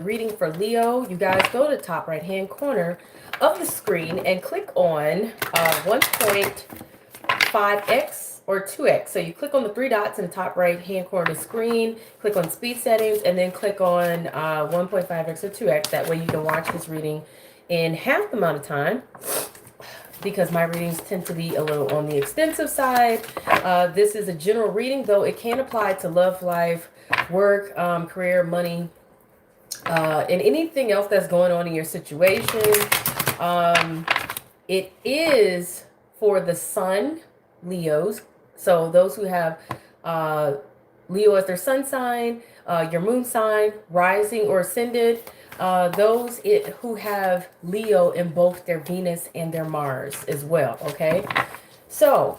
reading for Leo. You guys go to the top right hand corner of the screen and click on 1.5x or 2x. So you click on the three dots in the top right hand corner of the screen, click on speed settings, and then click on 1.5x or 2x. That way you can watch this reading in half the amount of time, because my readings tend to be a little on the extensive side. This is a general reading, though it can apply to love life, work, career, money, and anything else that's going on in your situation. It is for the sun, Leos. So those who have Leo as their sun sign, your moon sign, rising or ascended, those who have Leo in both their Venus and their Mars as well, okay? So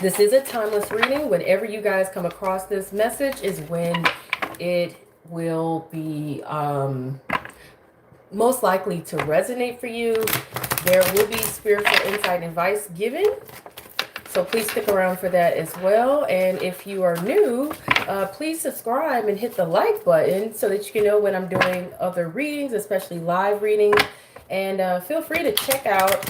this is a timeless reading. Whenever you guys come across this message is when it will be most likely to resonate for you. There will be spiritual insight and advice given, so please stick around for that as well. And if you are new, please subscribe and hit the like button so that you can know when I'm doing other readings, especially live readings. And feel free to check out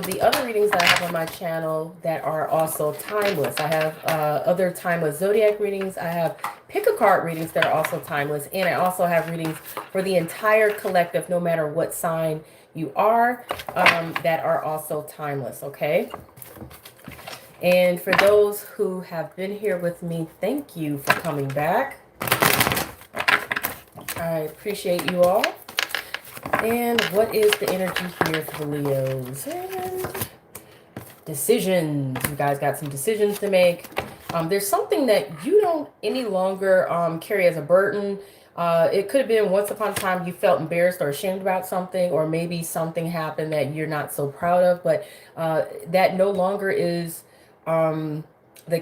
the other readings that I have on my channel that are also timeless. I have other timeless zodiac readings. I have pick a card readings that are also timeless. And I also have readings for the entire collective, no matter what sign you are, that are also timeless, okay? And for those who have been here with me, thank you for coming back. I appreciate you all. And what is the energy here for the Leos? And decisions. You guys got some decisions to make. There's something that you don't any longer carry as a burden. It could have been once upon a time you felt embarrassed or ashamed about something, or maybe something happened that you're not so proud of, but that no longer is the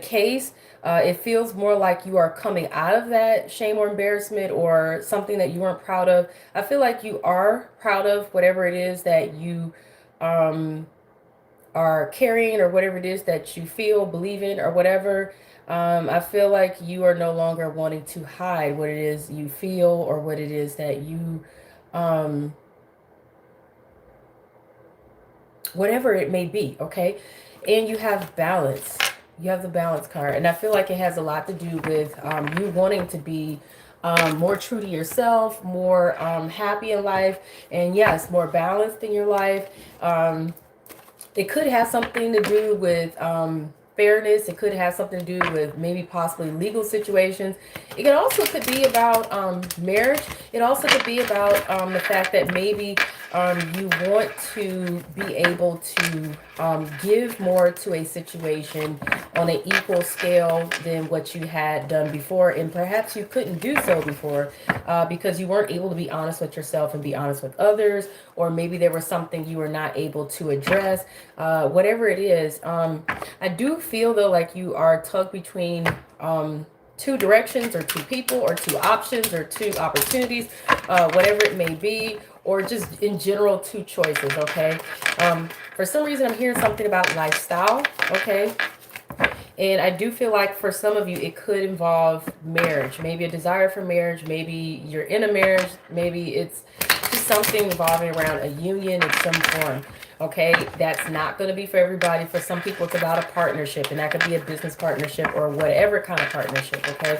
case. It feels more like you are coming out of that shame or embarrassment or something that you weren't proud of. I feel like you are proud of whatever it is that you are carrying, or whatever it is that you feel, believe in, or whatever. I feel like you are no longer wanting to hide what it is you feel or what it is that you, whatever it may be, okay? And you have balance. You have the balance card. And I feel like it has a lot to do with you wanting to be more true to yourself, more happy in life, and yes, more balanced in your life. It could have something to do with fairness. It could have something to do with maybe possibly legal situations. It could be about marriage. It also could be about the fact that maybe you want to be able to give more to a situation on an equal scale than what you had done before, and perhaps you couldn't do so before because you weren't able to be honest with yourself and be honest with others, or maybe there was something you were not able to address. Whatever it is, I do feel though like you are tugged between two directions, or two people, or two options, or two opportunities, whatever it may be, or just in general two choices, okay? For some reason I'm hearing something about lifestyle, okay? And I do feel like for some of you it could involve marriage, maybe a desire for marriage, maybe you're in a marriage, maybe it's just something revolving around a union in some form. Okay, that's not going to be for everybody. For some people, it's about a partnership, and that could be a business partnership or whatever kind of partnership. Okay,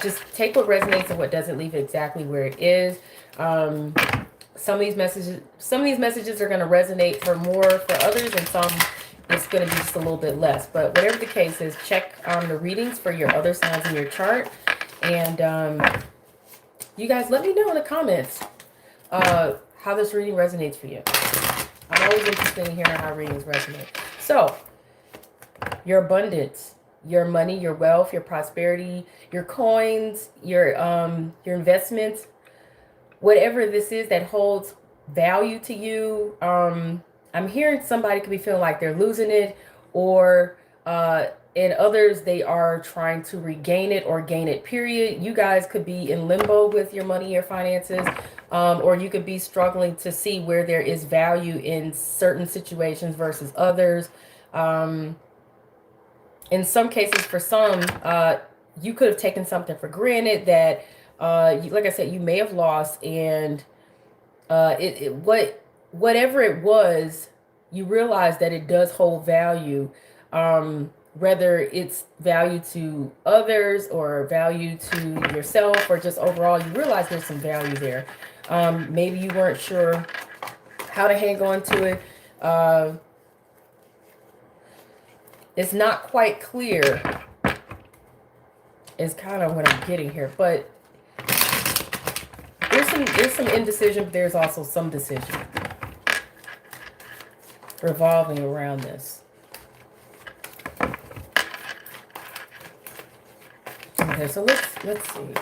just take what resonates and what doesn't. Leave it exactly where it is. Some of these messages are going to resonate for more for others, and some it's going to be just a little bit less. But whatever the case is, check on the readings for your other signs in your chart, and you guys let me know in the comments how this reading resonates for you. I'm always interested in hearing how readings resonate. So, your abundance, your money, your wealth, your prosperity, your coins, your investments, whatever this is that holds value to you. I'm hearing somebody could be feeling like they're losing it, or in others they are trying to regain it or gain it, period. You guys could be in limbo with your money, your finances. Or you could be struggling to see where there is value in certain situations versus others. In some cases, for some, you could have taken something for granted that like I said, you may have lost, and whatever it was, you realize that it does hold value, whether it's value to others or value to yourself or just overall. You realize there's some value there. Maybe you weren't sure how to hang on to it. It's not quite clear is kind of what I'm getting here, but there's some indecision, but there's also some decision revolving around this. Okay, so let's see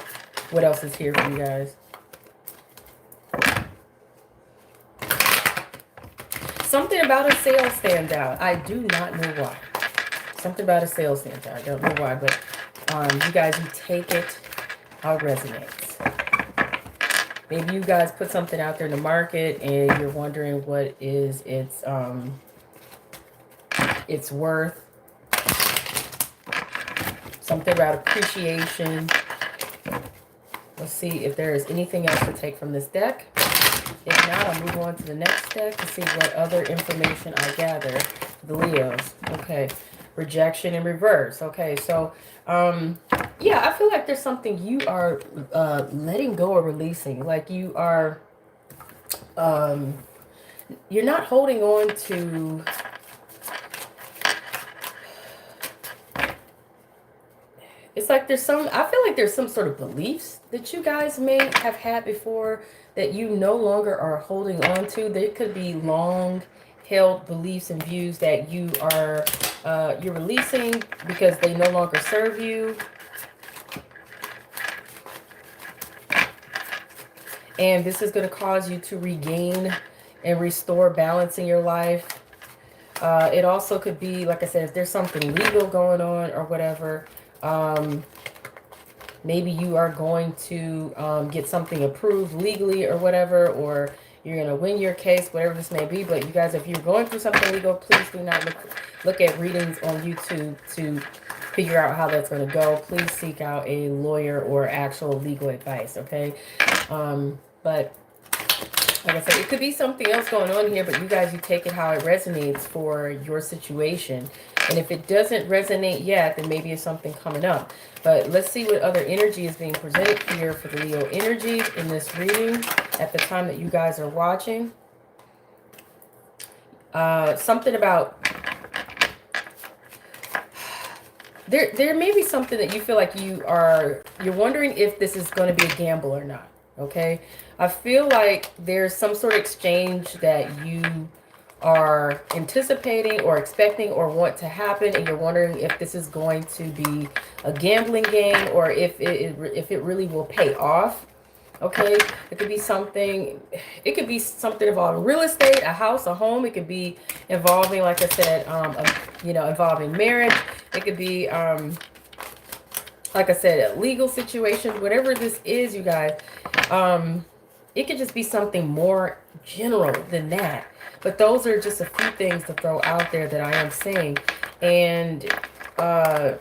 what else is here for you guys. Something about a sale stands out. I do not know why. Something about a sale stands out. I don't know why, but you guys, you take it how it resonates. Maybe you guys put something out there in the market and you're wondering what is its worth. Something about appreciation. Let's see if there is anything else to take from this deck. If not, I'll move on to the next deck to see what other information I gather for the Leos. Okay, rejection in reverse. Okay, so yeah, I feel like there's something you are letting go or releasing. Like you are, you're not holding on to. It's like there's some, I feel like there's some sort of beliefs that you guys may have had before that you no longer are holding on to. There could be long held beliefs and views that you are, you're releasing because they no longer serve you. And this is going to cause you to regain and restore balance in your life. It also could be, like I said, if there's something legal going on or whatever. Maybe you are going to get something approved legally or whatever, or you're going to win your case, whatever this may be. But you guys, if you're going through something legal, please do not look at readings on YouTube to figure out how that's going to go. Please seek out a lawyer or actual legal advice, okay? But like I said, it could be something else going on here, but you guys, you take it how it resonates for your situation. And if it doesn't resonate yet, then maybe it's something coming up. But let's see what other energy is being presented here for the Leo energy in this reading at the time that you guys are watching. Something about... There may be something that you feel like you're wondering if this is going to be a gamble or not. Okay, I feel like there's some sort of exchange that you are anticipating or expecting or want to happen, and you're wondering if this is going to be a gambling game or if it really will pay off. Okay, it could be something. It could be something involving real estate, a house, a home. It could be involving, like I said, involving marriage. It could be, like I said, a legal situation. Whatever this is, you guys. It could just be something more general than that. But those are just a few things to throw out there that I am saying. And I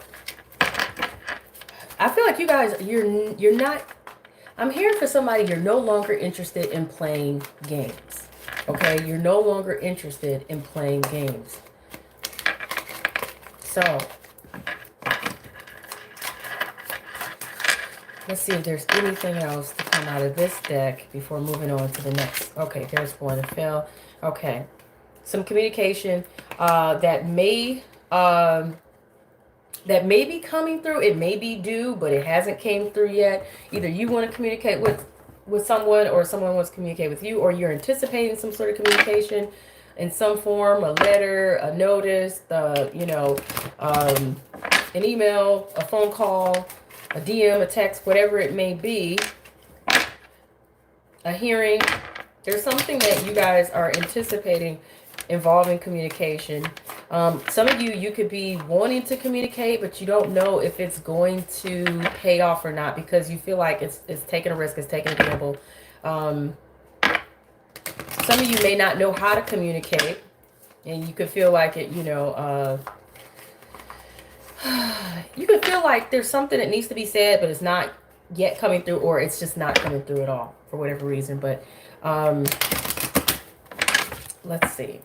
feel like you guys, you're not, I'm hearing for somebody, you're no longer interested in playing games. Okay? You're no longer interested in playing games. So, let's see if there's anything else to come out of this deck before moving on to the next. Okay, there's one that fell. Okay. Some communication that may be coming through. It may be due, but it hasn't came through yet. Either you want to communicate with someone or someone wants to communicate with you, or you're anticipating some sort of communication in some form, a letter, a notice, an email, a phone call, a DM, a text, whatever it may be, a hearing. There's something that you guys are anticipating involving communication. Some of you could be wanting to communicate, but you don't know if it's going to pay off or not because you feel like it's taking a risk, it's taking a gamble. Some of you may not know how to communicate, and you could feel like it, you could feel like there's something that needs to be said, but it's not yet coming through, or it's just not coming through at all for whatever reason. But let's see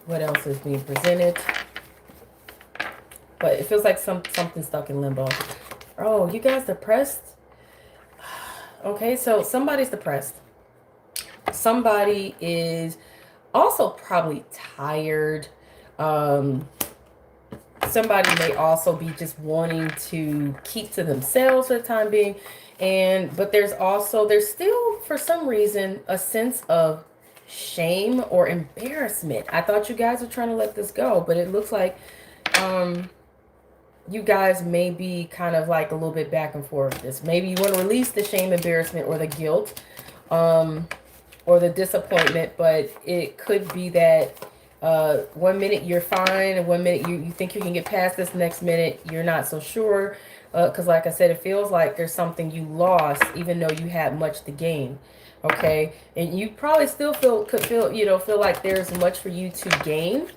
what else is being presented. But it feels like something stuck in limbo. Oh, you guys depressed? Okay, so somebody's depressed. Somebody is also probably tired. Somebody may also be just wanting to keep to themselves for the time being. But there's still, for some reason, a sense of shame or embarrassment. I thought you guys were trying to let this go, but it looks like you guys may be kind of like a little bit back and forth with this. Maybe you want to release the shame, embarrassment, or the guilt, or the disappointment, but it could be that 1 minute you're fine, and 1 minute you think you can get past this, next minute you're not so sure. Because like I said, it feels like there's something you lost, even though you had much to gain. Okay, and you probably still feel like there's much for you to gain,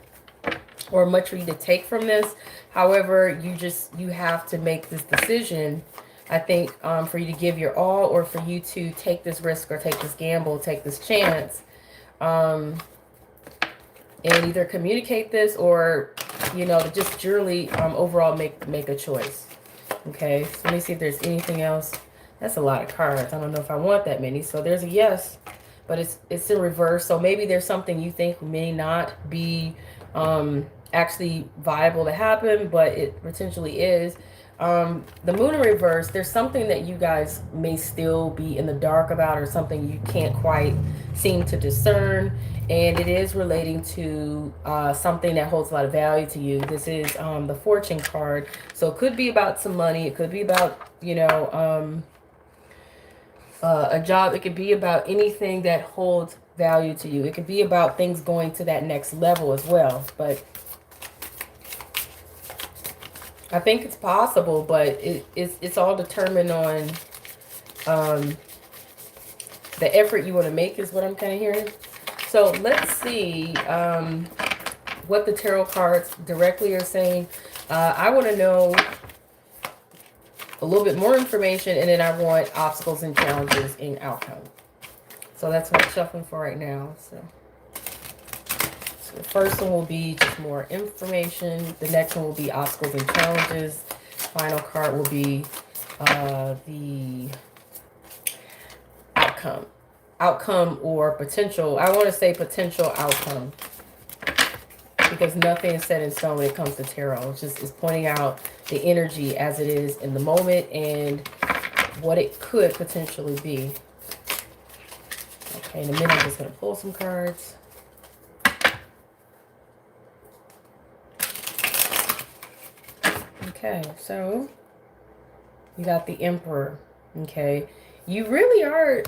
or much for you to take from this. However, you have to make this decision, I think, for you to give your all, or for you to take this risk, or take this gamble, take this chance, and either communicate this, or just generally overall make a choice. Okay, so let me see if there's anything else. That's a lot of cards. I don't know if I want that many. So there's a yes, but it's in reverse. So maybe there's something you think may not be actually viable to happen, but it potentially is. The moon in reverse, there's something that you guys may still be in the dark about, or something you can't quite seem to discern, and it is relating to something that holds a lot of value to you. This is the fortune card, so it could be about some money, it could be about a job, it could be about anything that holds value to you. It could be about things going to that next level as well, but I think it's possible, but it's all determined on the effort you want to make, is what I'm kind of hearing. So let's see what the tarot cards directly are saying. I want to know a little bit more information, and then I want obstacles and challenges in outcome. So that's what I'm shuffling for right now. So the first one will be just more information. The next one will be obstacles and challenges. Final card will be the outcome. Outcome or potential. I want to say potential outcome, because nothing is set in stone when it comes to tarot. It's pointing out the energy as it is in the moment and what it could potentially be. Okay, in a minute I'm just going to pull some cards. Okay, so you got the Emperor. Okay, you really are,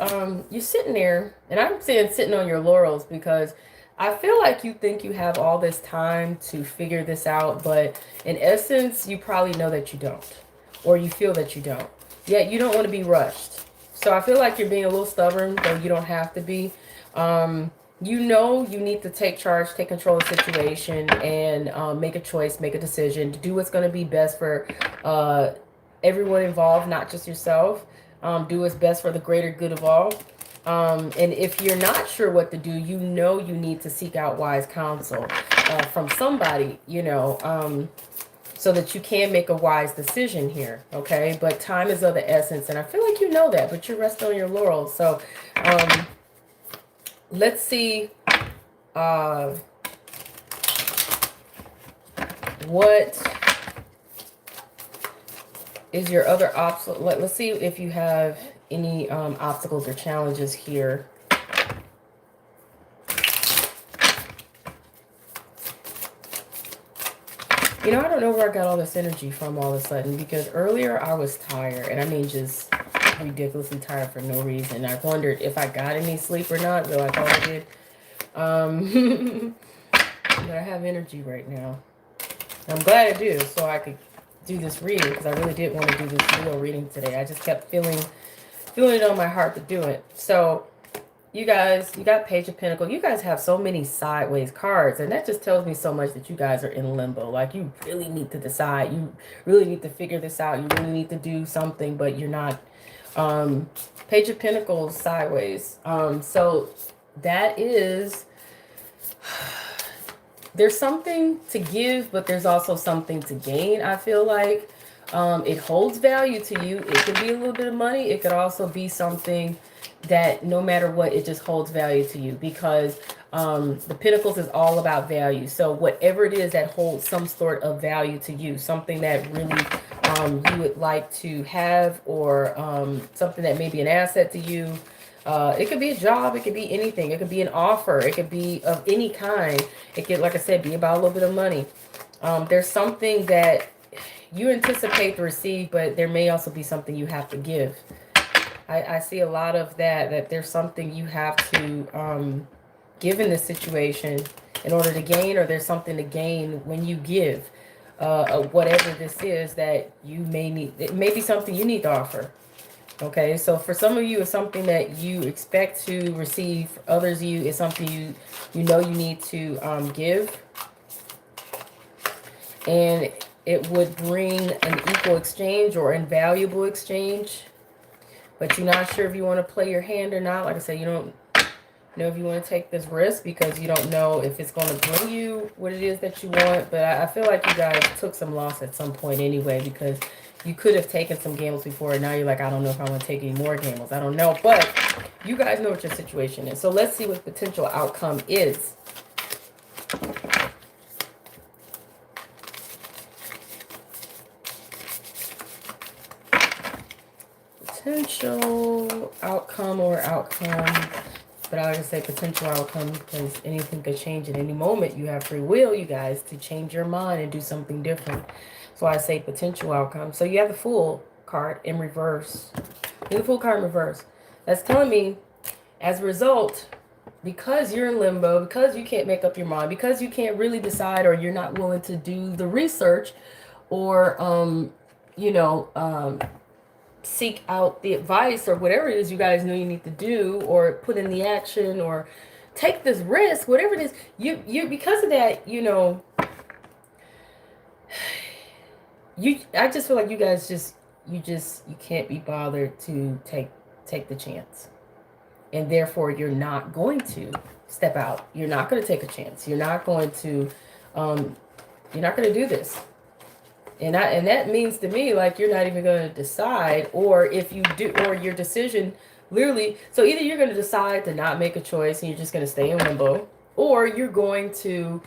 you're sitting there, and I'm saying sitting on your laurels, because I feel like you think you have all this time to figure this out, but in essence, you probably know that you don't, or you feel that you don't. Yet you don't want to be rushed. So I feel like you're being a little stubborn, though you don't have to be. You know you need to take charge, take control of the situation, and make a choice, make a decision to do what's going to be best for everyone involved, not just yourself. Do what's best for the greater good of all. And if you're not sure what to do, you know you need to seek out wise counsel from somebody, so that you can make a wise decision here, okay? But time is of the essence, and I feel like you know that, but you're resting on your laurels. So let's see what is your other obstacle. Let's see if you have any obstacles or challenges here. I don't know where I got all this energy from all of a sudden, because earlier I was tired, and I mean just ridiculously tired for no reason. I wondered if I got any sleep or not, though I thought I did. But I have energy right now. I'm glad I do, so I could do this reading, because I really did want to do this real reading today. I just kept feeling it on my heart to do it. So you guys, you got Page of Pentacles. You guys have so many sideways cards, and that just tells me so much that you guys are in limbo. Like, you really need to decide. You really need to figure this out. You really need to do something, but you're not Page of Pentacles sideways. So that is, there's something to give, but there's also something to gain, I feel like. It holds value to you. It could be a little bit of money. It could also be something that no matter what, it just holds value to you, because the Pentacles is all about value. So whatever it is that holds some sort of value to you, something that really you would like to have, or something that may be an asset to you. It could be a job. It could be anything. It could be an offer. It could be of any kind. It could, like I said, be about a little bit of money. There's something that you anticipate to receive, but there may also be something you have to give. I see a lot of that there's something you have to give in this situation in order to gain, or there's something to gain when you give. Whatever this is that you may need, it may be something you need to offer. Okay, so for some of you, it's something that you expect to receive. For others of you, it's something you know you need to give. And it would bring an equal exchange or invaluable exchange. But you're not sure if you want to play your hand or not. Like I said, you don't know if you want to take this risk because you don't know if it's going to bring you what it is that you want. But I feel like you guys took some loss at some point anyway, because you could have taken some gambles before, and now you're like, I don't know if I want to take any more gambles. I don't know. But you guys know what your situation is. So let's see what the potential outcome is. Potential outcome or outcome. But I like to say potential outcome because anything could change at any moment. You have free will, you guys, to change your mind and do something different. So I say potential outcome. So you have the Fool card in reverse. You have the Fool card in reverse. That's telling me, as a result, because you're in limbo, because you can't make up your mind, because you can't really decide, or you're not willing to do the research, or seek out the advice or whatever it is you guys know you need to do, or put in the action, or take this risk, whatever it is, you because of that, I just feel like you guys you can't be bothered to take the chance, and therefore you're not going to step out. You're not going to take a chance. You're not going to do this. And that means to me, like, you're not even going to decide, or if you do, or your decision literally, so either you're going to decide to not make a choice and you're just going to stay in limbo, or you're going to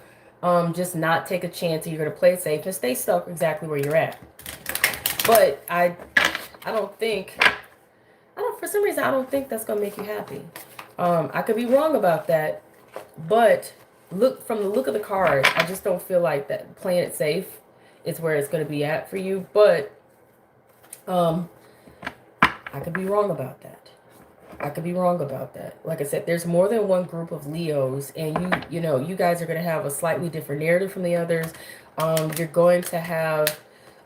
just not take a chance and you're going to play it safe and stay stuck exactly where you're at. But for some reason, I don't think that's going to make you happy. I could be wrong about that, but from the look of the card, I just don't feel like that playing it safe is where it's going to be at for you. But I could be wrong about that. Like I said, there's more than one group of Leos, and you guys are going to have a slightly different narrative from the others. You're going to have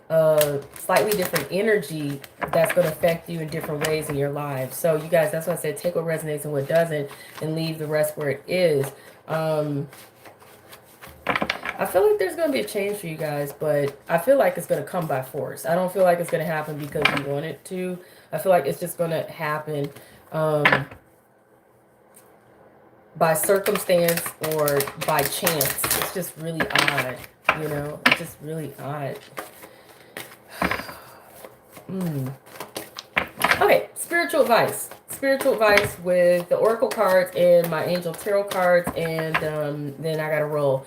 a slightly different energy that's going to affect you in different ways in your lives. So you guys, that's why I said take what resonates and what doesn't, and leave the rest where it is. I feel like there's going to be a change for you guys, but I feel like it's going to come by force. I don't feel like it's going to happen because you want it to. I feel like it's just going to happen by circumstance or by chance. It's just really odd, It's just really odd. Okay, spiritual advice. Spiritual advice with the Oracle cards and my Angel Tarot cards, and then I got to roll.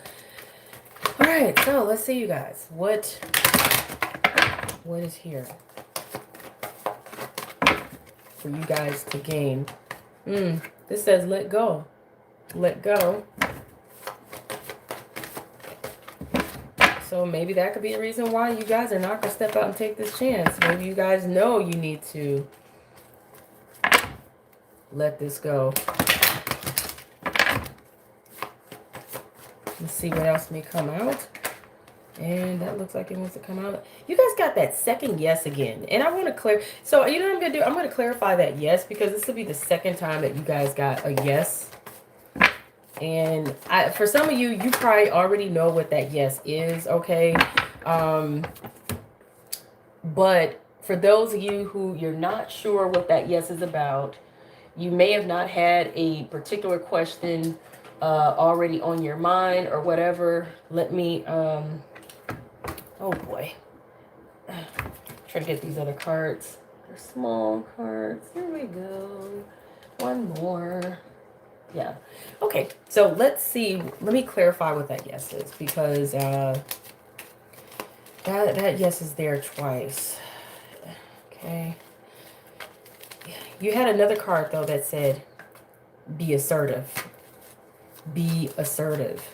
All right, so let's see, you guys. What is here for you guys to gain? This says let go. Let go. So maybe that could be the reason why you guys are not going to step out and take this chance. Maybe you guys know you need to let this go. Let's see what else may come out. And that looks like it wants to come out. You guys got that second yes again. And I want to clear. So you know what I'm going to do? I'm going to clarify that yes, because this will be the second time that you guys got a yes. And for some of you, you probably already know what that yes is, okay? But for those of you who you're not sure what that yes is about, you may have not had a particular question already on your mind or whatever. Let me, oh boy, try to get these other cards. They're small cards. There we go. One more. Yeah. Okay. So let's see. Let me clarify what that yes is, because that yes is there twice. Okay. You had another card though that said, "Be assertive." Be assertive.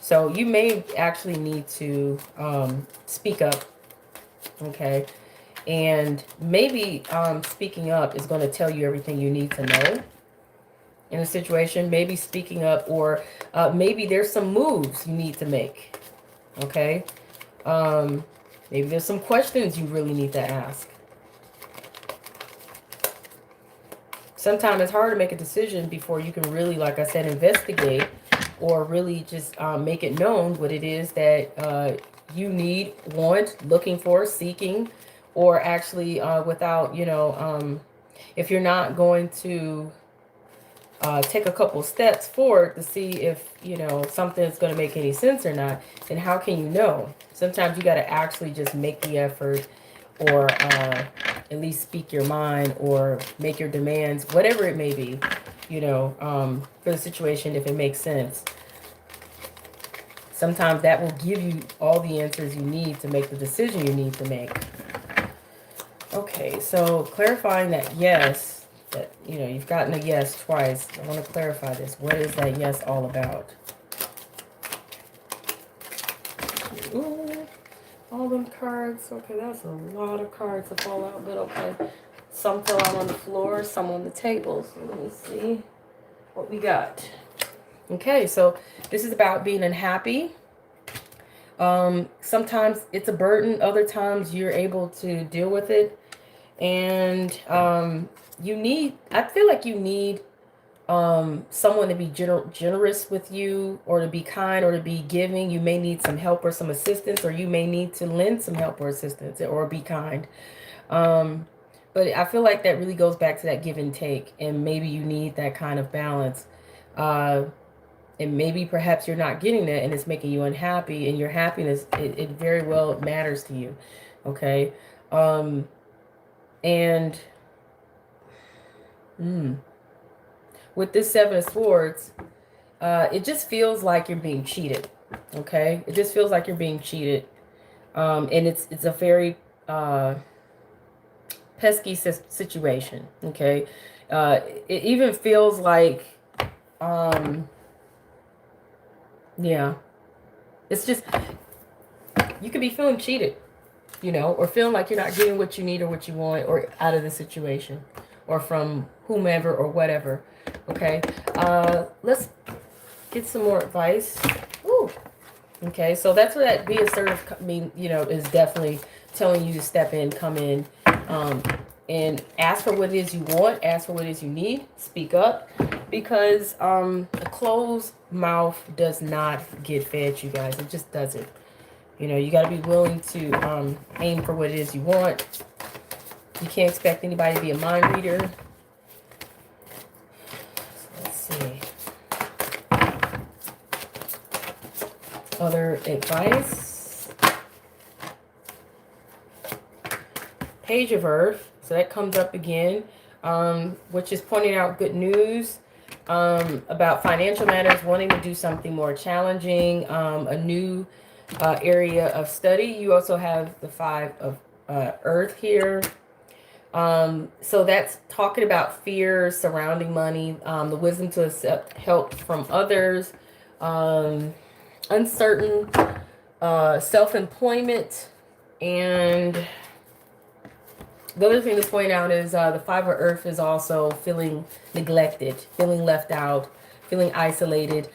So you may actually need to speak up. Okay. And maybe speaking up is going to tell you everything you need to know in a situation. Maybe speaking up, or maybe there's some moves you need to make. Okay. Maybe there's some questions you really need to ask. Sometimes it's hard to make a decision before you can really, like I said, investigate, or really just make it known what it is that you need, want, looking for, seeking, or actually without, if you're not going to take a couple steps forward to see if, something's going to make any sense or not, then how can you know? Sometimes you got to actually just make the effort, or at least speak your mind, or make your demands, whatever it may be, for the situation, if it makes sense. Sometimes that will give you all the answers you need to make the decision you need to make. Okay, so clarifying that yes, that, you've gotten a yes twice. I want to clarify this. What is that yes all about? Ooh, all them cards. Okay, that's a lot of cards to fall out, but okay. Some fell out on the floor, some on the table. So let me see what we got. Okay, so this is about being unhappy. Sometimes it's a burden. Other times you're able to deal with it. And I feel like you need someone to be generous with you, or to be kind, or to be giving. You may need some help or some assistance, or you may need to lend some help or assistance, or be kind. But I feel like that really goes back to that give and take, and maybe you need that kind of balance. And maybe perhaps you're not getting that, and it's making you unhappy, and your happiness, it very well matters to you. Okay. And with this Seven of Swords, it just feels like you're being cheated. Okay. It just feels like you're being cheated. And it's a very pesky situation. Okay. It even feels like, yeah, it's just, you could be feeling cheated, or feeling like you're not getting what you need or what you want, or out of the situation, or from whomever or whatever. Okay. Let's get some more advice. Ooh. Okay. So that's what that be assertive is definitely telling you to step in, come in, and ask for what it is you want, ask for what it is you need, speak up, because a closed mouth does not get fed, you guys. It just doesn't. You got to be willing to aim for what it is you want. You can't expect anybody to be a mind reader. So let's see. Other advice. Page of Earth. So that comes up again, which is pointing out good news about financial matters, wanting to do something more challenging, a new area of study. You also have the Five of Earth here. So that's talking about fears surrounding money, the wisdom to accept help from others, uncertain self-employment, and the other thing to point out is the Five of Earth is also feeling neglected, feeling left out, feeling isolated,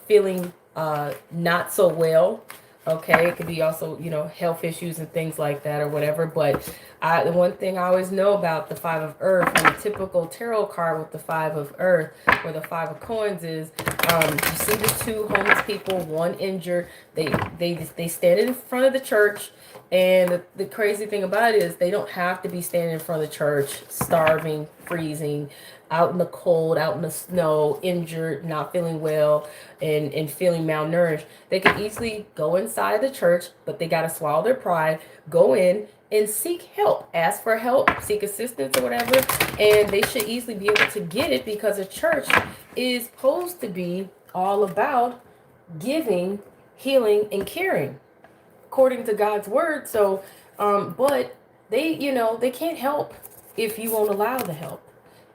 feeling not so well. Okay, it could be also, you know, health issues and things like that or whatever. But the one thing I always know about the Five of Earth and the typical tarot card with the Five of Earth or the Five of Coins is, you see the two homeless people, one injured. They stand in front of the church, and the crazy thing about it is they don't have to be standing in front of the church, starving, freezing, out in the cold, out in the snow, injured, not feeling well, and feeling malnourished. They can easily go inside the church, but they got to swallow their pride, go in and seek help, ask for help, seek assistance or whatever. And they should easily be able to get it because a church is supposed to be all about giving, healing, and caring according to God's word. So, but they, you know, they can't help if you won't allow the help.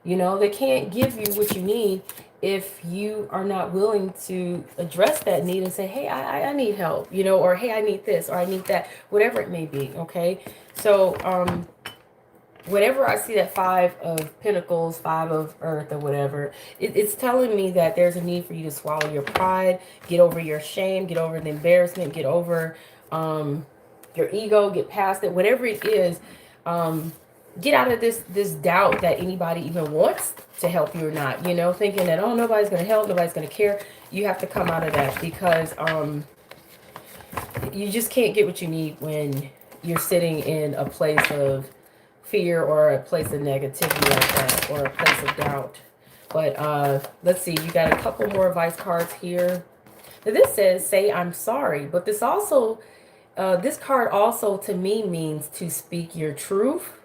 You know, they can't give you what you need if you are not willing to address that need and say, hey, I need help, you know, or hey, I need this, or I need that, whatever it may be. Okay. So, whenever I see that Five of Pentacles, Five of Earth or whatever, it's telling me that there's a need for you to swallow your pride, get over your shame, get over the embarrassment, get over, your ego, get past it, whatever it is. Get out of this doubt that anybody even wants to help you or not, you know, thinking that, oh, nobody's going to help, nobody's going to care. You have to come out of that because you just can't get what you need when you're sitting in a place of fear or a place of negativity like that, or a place of doubt. But let's see, you got a couple more advice cards here. Now, this says, say I'm sorry, but this also, this card also to me means to speak your truth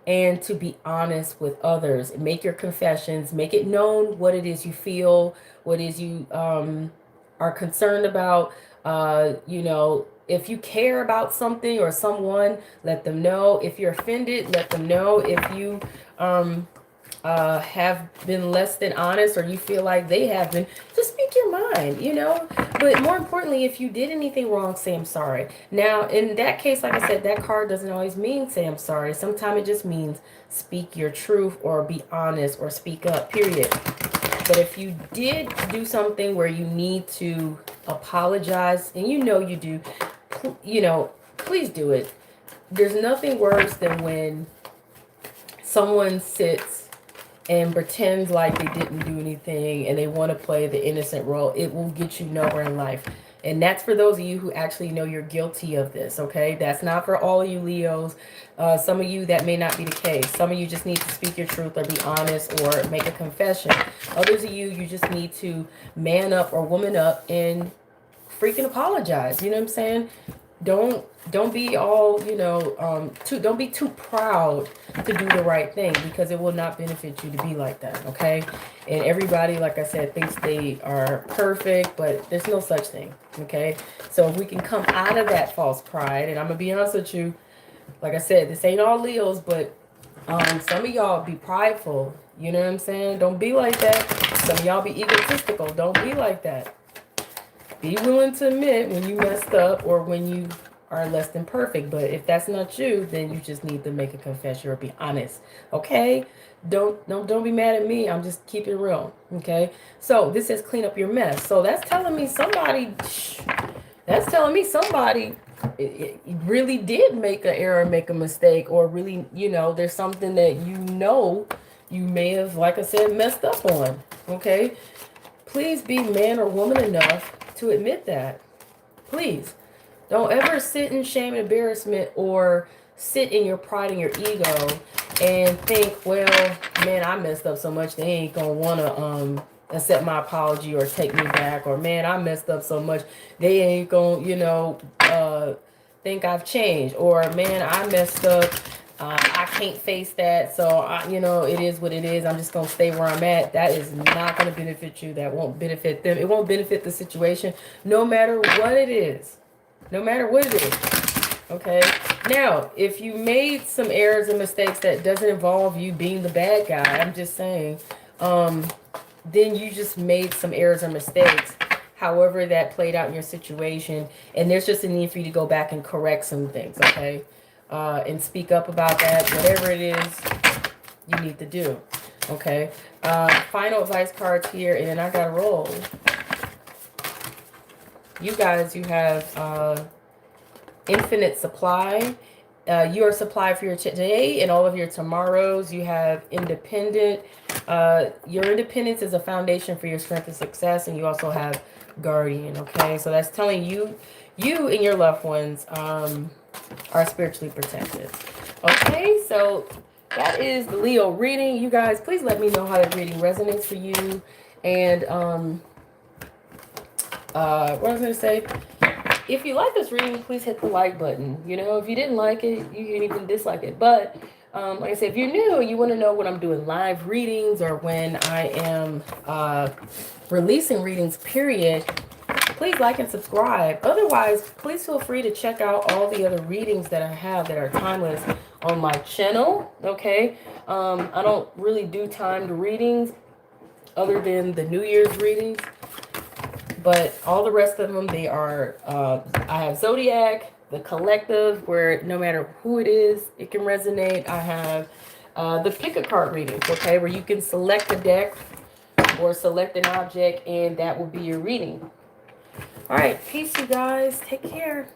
and to be honest with others. Make your confessions, make it known what it is you feel, what is you are concerned about. You know, if you care about something or someone, let them know. If you're offended, let them know. If you have been less than honest, or you feel like they have been, just speak your mind, you know. But more importantly, if you did anything wrong, say I'm sorry. Now, in that case, like I said, that card doesn't always mean say I'm sorry. Sometimes it just means speak your truth or be honest or speak up, period. But if you did do something where you need to apologize, and you know you do, you know, please do it. There's nothing worse than when someone sits and pretends like they didn't do anything and they want to play the innocent role. It will get you nowhere in life. And that's for those of you who actually know you're guilty of this, okay? That's not for all of you Leos. Some of you, that may not be the case. Some of you just need to speak your truth or be honest or make a confession. Others of you, you just need to man up or woman up and freaking apologize. You know what I'm saying? Don't be all, you know, don't be too proud to do the right thing, because it will not benefit you to be like that, okay? And everybody, like I said, thinks they are perfect, but there's no such thing, okay? So if we can come out of that false pride, and I'm gonna be honest with you, like I said, this ain't all Leos, but some of y'all be prideful, you know what I'm saying? Don't be like that. Some of y'all be egotistical. Don't be like that. Be willing to admit when you messed up or when you are less than perfect. But if that's not you, then you just need to make a confession or be honest. Okay? Don't be mad at me. I'm just keeping it real. Okay? So this says clean up your mess. So that's telling me somebody it really did make an error, make a mistake, or really, you know, there's something that you know you may have, like I said, messed up on. Okay? Please be man or woman enough to admit that. Please. Don't ever sit in shame and embarrassment or sit in your pride and your ego and think, well, man, I messed up so much they ain't gonna wanna accept my apology or take me back, or man, I messed up so much they ain't gonna, you know, think I've changed, or man, I messed up, I can't face that, so you know, it is what it is, I'm just gonna stay where I'm at. That is not gonna benefit you. That won't benefit them. It won't benefit the situation, no matter what it is. No matter what it is. Okay? Now, if you made some errors and mistakes that doesn't involve you being the bad guy, I'm just saying, then you just made some errors or mistakes, however that played out in your situation, and there's just a need for you to go back and correct some things, okay? And speak up about that, whatever it is you need to do, okay? Final advice cards here, and then I gotta roll. you guys, you have infinite supply. You are supplied for your today and all of your tomorrows. You have independent. Your independence is a foundation for your strength and success. And you also have guardian. Okay, so that's telling you, you and your loved ones are spiritually protected. Okay, so that is the Leo reading. You guys, please let me know how that reading resonates for you. And what I was going to say, if you like this reading, please hit the like button. You know, if you didn't like it, you can even dislike it. But like I said, if you're new and you want to know when I'm doing live readings or when I am releasing readings, period, please like and subscribe. Otherwise, please feel free to check out all the other readings that I have that are timeless on my channel. Okay, I don't really do timed readings other than the New Year's readings. But all the rest of them, they are, I have Zodiac, the collective, where no matter who it is, it can resonate. I have the pick a card readings, okay, where you can select a deck or select an object, and that will be your reading. All right, peace, you guys. Take care.